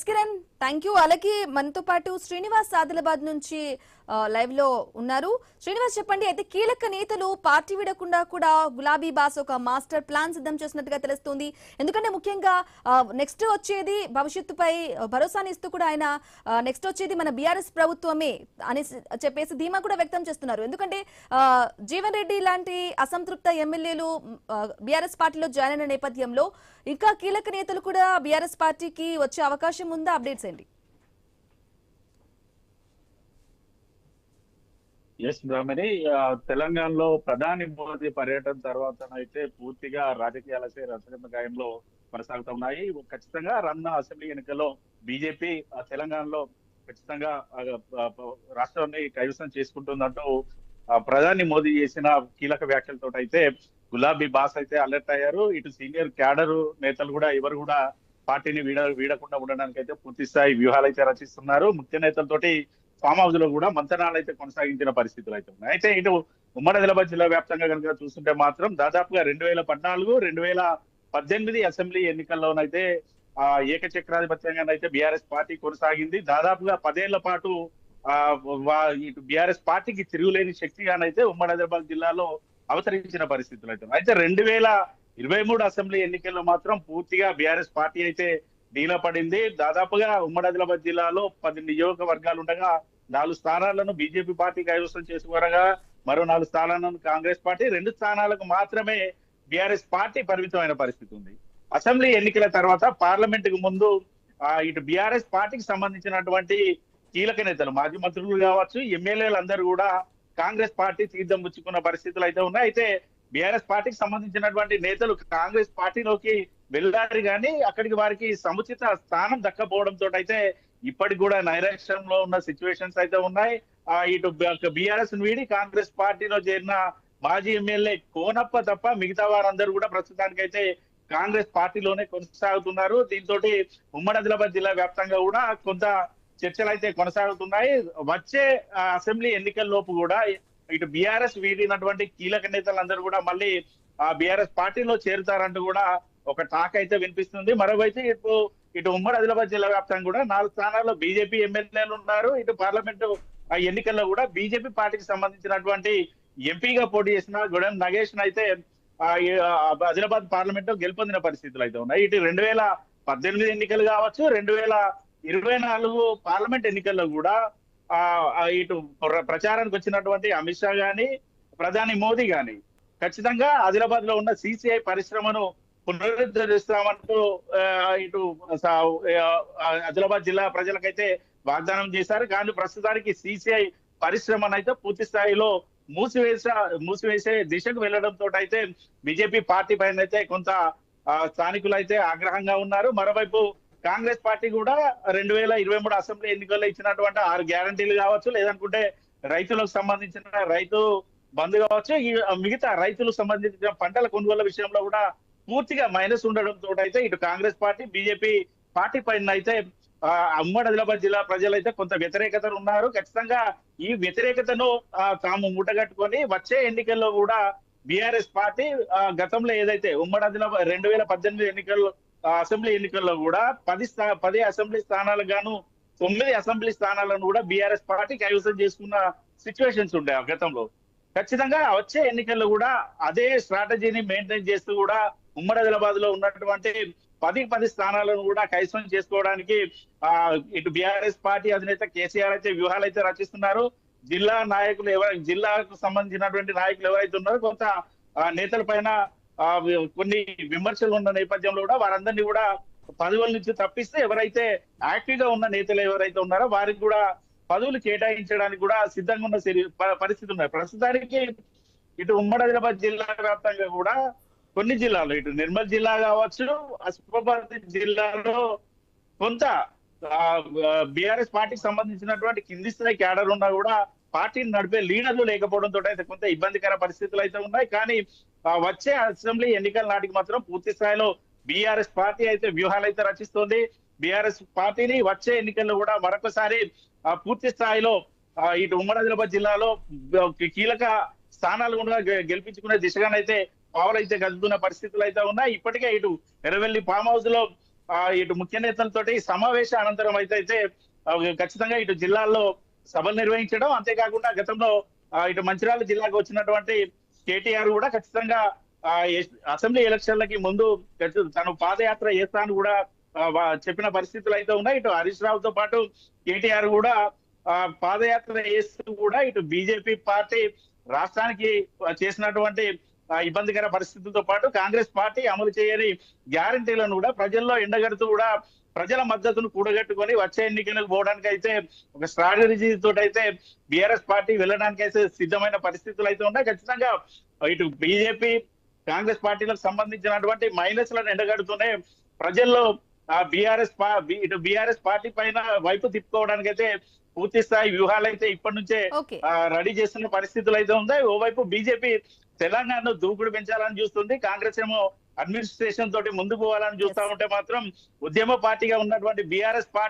Kiran, thank you. అలాగే మనతో పాటు శ్రీనివాస్ ఆదిలాబాద్ నుంచి లైవ్ లో ఉన్నారు. శ్రీనివాస్, చెప్పండి. అయితే కీలక నేతలు పార్టీ విడకుండా కూడా గులాబీ బాస్ ఒక మాస్టర్ ప్లాన్ సిద్ధం చేసినట్టుగా తెలుస్తుంది. ఎందుకంటే ముఖ్యంగా నెక్స్ట్ వచ్చేది భవిష్యత్తుపై భరోసాని ఇస్తూ కూడా ఆయన నెక్స్ట్ వచ్చేది మన బీఆర్ఎస్ ప్రభుత్వమే అని చెప్పేసి ధీమా కూడా వ్యక్తం చేస్తున్నారు. ఎందుకంటే జీవన్ రెడ్డి లాంటి అసంతృప్త ఎమ్మెల్యేలు బీఆర్ఎస్ పార్టీలో జాయిన్ అయిన నేపథ్యంలో ఇంకా కీలక నేతలు కూడా బీఆర్ఎస్ పార్టీకి వచ్చే అవకాశం ఉందా? అప్డేట్స్ ఏంటి? ఎస్ బ్రాహ్మణి, తెలంగాణలో ప్రధాని మోదీ పర్యటన తర్వాత అయితే పూర్తిగా రాజకీయాలసే రసగంధ గాయంలో కొనసాగుతున్నాయి. ఖచ్చితంగా రానున్న అసెంబ్లీ ఎన్నికల్లో బీజేపీ తెలంగాణలో ఖచ్చితంగా రాష్ట్రాన్ని కైవసం చేసుకుంటుందంటూ ప్రధాని మోదీ చేసిన కీలక వ్యాఖ్యలతో అయితే గులాబీ బాస్ అయితే అలర్ట్ అయ్యారు. ఇటు సీనియర్ క్యాడర్ నేతలు కూడా ఎవరు కూడా పార్టీని వీడకుండా ఉండడానికి అయితే పూర్తి స్థాయి వ్యూహాలు అయితే రచిస్తున్నారు. ముఖ్య నేతలతోటి ఫామ్ హౌస్ లో కూడా మంతనాలు అయితే కొనసాగించిన పరిస్థితులు అయితే ఉన్నాయి. అయితే ఇటు ఉమ్మడి ఆదిలాబాద్ జిల్లా వ్యాప్తంగా కనుక చూస్తుంటే మాత్రం దాదాపుగా 2014, 2018 అసెంబ్లీ ఎన్నికల్లోనైతే ఏకచక్రాధిపత్యంగానైతే బీఆర్ఎస్ పార్టీ కొనసాగింది. దాదాపుగా 10 ఏళ్ల పాటు ఇటు బీఆర్ఎస్ పార్టీకి తిరుగులేని శక్తిగానైతే ఉమ్మడి ఆదిలాబాద్ జిల్లాలో అవతరించిన పరిస్థితులు అయితే 2023 అసెంబ్లీ ఎన్నికల్లో మాత్రం పూర్తిగా బీఆర్ఎస్ పార్టీ అయితే డీలా పడింది. దాదాపుగా ఉమ్మడి ఆదిలాబాద్ జిల్లాలో 10 నియోజకవర్గాలు ఉండగా 4 స్థానాలను బీజేపీ పార్టీ కైవసం చేసుకోగా మరో 4 స్థానాలను కాంగ్రెస్ పార్టీ, 2 స్థానాలకు మాత్రమే బీఆర్ఎస్ పార్టీ పరిమితమైన పరిస్థితి ఉంది. అసెంబ్లీ ఎన్నికల తర్వాత పార్లమెంట్ కు ముందు ఇటు బీఆర్ఎస్ పార్టీకి సంబంధించినటువంటి కీలక నేతలు, మాజీ మంత్రులు కావచ్చు, ఎమ్మెల్యేలు అందరూ కూడా కాంగ్రెస్ పార్టీ తీర్థం పుచ్చుకున్న పరిస్థితులు అయితే ఉన్నాయి. అయితే బీఆర్ఎస్ పార్టీకి సంబంధించినటువంటి నేతలు కాంగ్రెస్ పార్టీలోకి వెళ్ళారు కానీ అక్కడికి వారికి సముచిత స్థానం దక్కపోవడంతో అయితే ఇప్పటికి కూడా నైరాశ్యంలో ఉన్న సిచ్యువేషన్స్ అయితే ఉన్నాయి. ఇటు బీఆర్ఎస్ వీడి కాంగ్రెస్ పార్టీలో చేరిన మాజీ ఎమ్మెల్యే కోనప్ప తప్ప మిగతా వారందరూ కూడా ప్రస్తుతానికైతే కాంగ్రెస్ పార్టీలోనే కొనసాగుతున్నారు. దీంతో ఉమ్మడి ఆదిలాబాద్ జిల్లా వ్యాప్తంగా కూడా కొంత చర్చలు అయితే కొనసాగుతున్నాయి. వచ్చే అసెంబ్లీ ఎన్నికల లోపు కూడా ఇటు బీఆర్ఎస్ వీడినటువంటి కీలక నేతలందరూ కూడా మళ్ళీ బీఆర్ఎస్ పార్టీలో చేరుతారంటూ కూడా ఒక టాక్ అయితే వినిపిస్తుంది. మరోవైపు ఇటు ఉమ్మడి ఆదిలాబాద్ జిల్లా వ్యాప్తంగా కూడా 4 స్థానాల్లో బీజేపీ ఎమ్మెల్యేలు ఉన్నారు. ఇటు పార్లమెంటు ఎన్నికల్లో కూడా బీజేపీ పార్టీకి సంబంధించినటువంటి ఎంపీగా పోటీ చేసిన గొడెం నగేష్ అయితే ఆదిలాబాద్ పార్లమెంట్ గెలుపొందిన పరిస్థితులు అయితే ఉన్నాయి. ఇటు 2018 ఎన్నికలు కావచ్చు, 2024 పార్లమెంట్ ఎన్నికల్లో కూడా ఇటు ప్రచారానికి వచ్చినటువంటి అమిత్ షా గాని, ప్రధాని మోదీ గాని ఖచ్చితంగా ఆదిలాబాద్ లో ఉన్న సిసిఐ పరిశ్రమను పునరుద్ధరిస్తామంటూ ఇటు ఆదిలాబాద్ జిల్లా ప్రజలకైతే వాగ్దానం చేశారు. కానీ ప్రస్తుతానికి సిసిఐ పరిశ్రమనైతే పూర్తి స్థాయిలో మూసివేసే దిశకు వెళ్లడంతో అయితే బీజేపీ పార్టీ పైన అయితే కొంత స్థానికులు అయితే ఆగ్రహంగా ఉన్నారు. మరోవైపు కాంగ్రెస్ పార్టీ కూడా 2023 అసెంబ్లీ ఎన్నికల్లో ఇచ్చినటువంటి 6 గ్యారంటీలు కావచ్చు, లేదనుకుంటే రైతులకు సంబంధించిన రైతు బంద్ కావచ్చు, ఈ మిగతా రైతులకు సంబంధించిన పంటల కొనుగోళ్ల విషయంలో కూడా పూర్తిగా మైనస్ ఉండడంతో అయితే ఇటు కాంగ్రెస్ పార్టీ, బీజేపీ పార్టీ పైన అయితే ఉమ్మడి ఆదిలాబాద్ జిల్లా ప్రజలైతే కొంత వ్యతిరేకత ఉన్నారు. ఖచ్చితంగా ఈ వ్యతిరేకతను తాము మూటగట్టుకొని వచ్చే ఎన్నికల్లో కూడా బీఆర్ఎస్ పార్టీ గతంలో ఏదైతే ఉమ్మడి ఆదిలాబాద్ 2018 ఎన్నికల్లో అసెంబ్లీ ఎన్నికల్లో కూడా 10 అసెంబ్లీ స్థానాలకు గాను 9 అసెంబ్లీ స్థానాలను కూడా బీఆర్ఎస్ పార్టీ కైవసం చేసుకున్న సిచ్యువేషన్స్ ఉండే గతంలో. ఖచ్చితంగా వచ్చే ఎన్నికల్లో కూడా అదే స్ట్రాటజీని మెయింటైన్ చేస్తూ కూడా ఉమ్మడి ఆదిలాబాద్ లో ఉన్నటువంటి 10 స్థానాలను కూడా కైవసం చేసుకోవడానికి ఇటు బీఆర్ఎస్ పార్టీ అధినేత కేసీఆర్ అయితే వ్యూహాలు అయితే రచిస్తున్నారు. జిల్లా నాయకులు జిల్లాకు సంబంధించినటువంటి నాయకులు ఎవరైతే ఉన్నారో కొంత నేతల పైన కొన్ని విమర్శలు ఉన్న నేపథ్యంలో కూడా వారందరినీ కూడా పదవుల నుంచి తప్పిస్తే ఎవరైతే యాక్టివ్ గా ఉన్న నేతలు ఎవరైతే ఉన్నారో వారికి కూడా పదవులు కేటాయించడానికి కూడా సిద్ధంగా ఉన్న పరిస్థితి ఉన్నాయి. ప్రస్తుతానికి ఇటు ఉమ్మడి ఆదిలాబాద్ జిల్లా వ్యాప్తంగా కూడా కొన్ని జిల్లాలు, ఇటు నిర్మల్ జిల్లా కావచ్చు, ఆసిఫాబాద్ జిల్లాలో కొంత బీఆర్ఎస్ పార్టీకి సంబంధించినటువంటి కింది స్థాయి క్యాడర్ ఉన్నా కూడా పార్టీని నడిపే లీడర్లు లేకపోవడంతో అయితే కొంత ఇబ్బందికర పరిస్థితులు అయితే ఉన్నాయి. కానీ వచ్చే అసెంబ్లీ ఎన్నికల నాటికి మాత్రం పూర్తి స్థాయిలో బీఆర్ఎస్ పార్టీ అయితే వ్యూహాలు అయితే రచిస్తోంది. బీఆర్ఎస్ పార్టీని వచ్చే ఎన్నికల్లో కూడా మరొకసారి పూర్తి స్థాయిలో ఇటు ఉమ్మడి ఆదిలాబాద్ జిల్లాలో కీలక స్థానాలు కూడా గెలిపించుకునే దిశగానైతే పావులు అయితే కదులుతున్న పరిస్థితులు అయితే ఉన్నాయి. ఇప్పటికే ఇటు ఎర్రవెల్లి ఫామ్ హౌస్ లో ఇటు ముఖ్య నేతలతోటి సమావేశ అనంతరం అయితే ఖచ్చితంగా ఇటు జిల్లాల్లో సభలు నిర్వహించడం, అంతేకాకుండా గతంలో ఇటు మంచిర్యాల జిల్లాకు వచ్చినటువంటి కేటీఆర్ కూడా ఖచ్చితంగా అసెంబ్లీ ఎలక్షన్లకి ముందు తను పాదయాత్ర చేస్తాను కూడా చెప్పిన పరిస్థితులు అయితే ఉన్నాయి. ఇటు హరీష్ రావుతో పాటు కేటీఆర్ కూడా పాదయాత్ర చేస్తూ కూడా ఇటు బీజేపీ పార్టీ రాష్ట్రానికి చేసినటువంటి ఇబ్బందికర పరిస్థితులతో పాటు కాంగ్రెస్ పార్టీ అమలు చేయని గ్యారంటీలను కూడా ప్రజల్లో ఎండగడుతూ కూడా ప్రజల మద్దతును కూడగట్టుకొని వచ్చే ఎన్నికలకు పోవడానికి అయితే ఒక స్ట్రాటజీ తోటి అయితే బీఆర్ఎస్ పార్టీ వెళ్ళడానికి అయితే సిద్ధమైన పరిస్థితులు అయితే ఉన్నాయి. ఖచ్చితంగా ఇటు బీజేపీ కాంగ్రెస్ పార్టీలకు సంబంధించినటువంటి మైనస్లను ఎండగడుతూనే ప్రజల్లో ఇటు బీఆర్ఎస్ పార్టీ పైన వైపు తిప్పుకోవడానికి అయితే పూర్తి స్థాయి వ్యూహాలు అయితే ఇప్పటి నుంచే రెడీ చేస్తున్న పరిస్థితులు అయితే ఉన్నాయి. ఓవైపు బీజేపీ తెలంగాణను దూకుడు పెంచాలని చూస్తుంది, కాంగ్రెస్ ఏమో అడ్మినిస్ట్రేషన్ తోటి ముందుకు పోవాలని చూస్తా ఉంటే మాత్రం ఉద్యమ పార్టీగా ఉన్నటువంటి బీఆర్ఎస్ పార్టీ